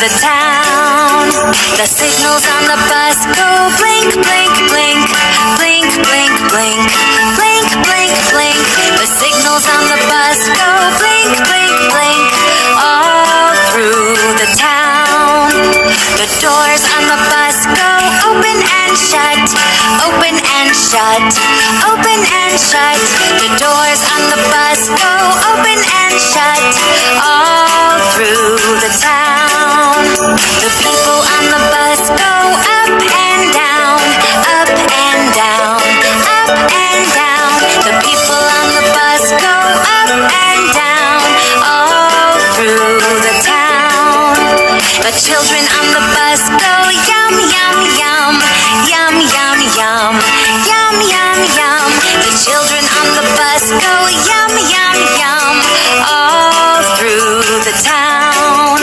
the town. The signals on the bus go blink, blink, blink, blink, blink, blink, blink, blink, blink. The signals on the bus go blink, blink, blink, all through the town. The doors on the bus go open and shut, open and shut, open and shut. The doors on the bus go open and shut, all through the town. The people on the bus go up and down, up and down, up and down. The people on the bus go up and down, all through the town. The children on the bus go yum, yum, yum, yum, yum, yum, yum, yum, yum. The children on the bus go yum, yum, yum, all through the town.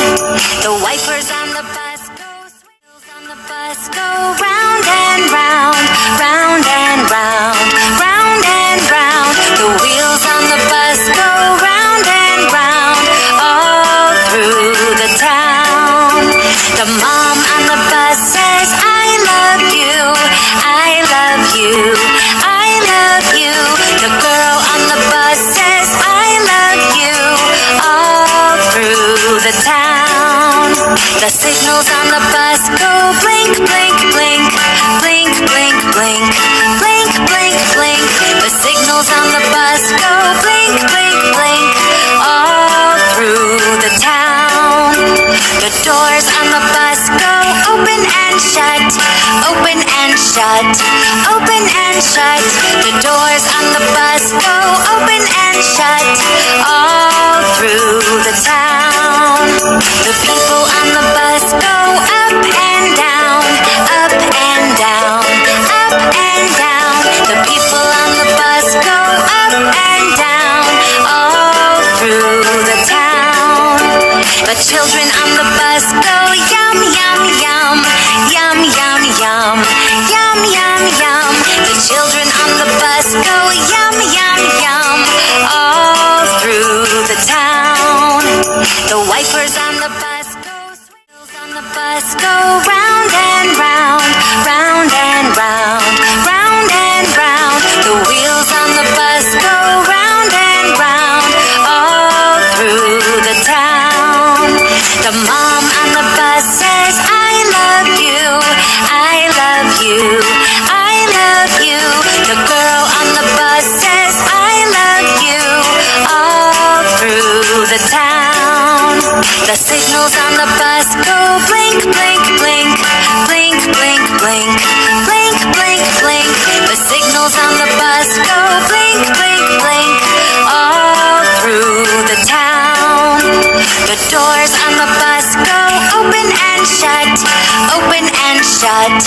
The wipers on the bus go, wheels on the bus go round and round, round and round, round and round. The wheels on the bus go round and round, all through the town. The mom on the bus says, I love you, I love you, I love you. The girl on the bus says, I love you, all through the town. The signals on the bus go blink, blink, blink, blink, blink, blink, blink, blink, blink. The signals on the bus go blink, blink, blink, all through the town. The doors on the bus go open and shut, open and shut, open and shut. The doors on the bus go open and shut, all through the town. The people on the bus go up and down, up and down, up and down. The people on the bus go up and down, all through the town. The children on the bus go yum, yum, yum, yum, yum, yum, yum, yum, yum. The children on the bus go yum, yum, yum, all through the town. The wipers on the bus go, wheels on the bus go round and round, round and round, round and round. The wheels on the bus go round and round, all through the town. The mom on the bus says, I love you, I love you, I love you. The girl on the bus says, I love you, all through the town. The signals on the bus go blink, blink, blink, blink, blink, blink, blink, blink, blink. The signals on the bus go blink, blink, blink, all through the town. The doors on the bus go open and shut, open and shut,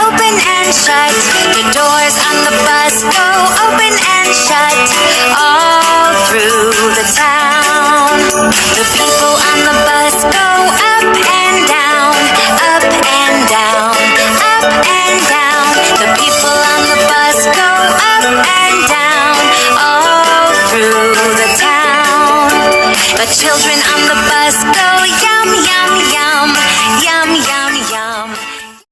open and shut. The doors on the bus go open and shut, all through the town. The people on the bus go up and down, up and down, up and down. The people on the bus go up and down, all through the town. The children on the bus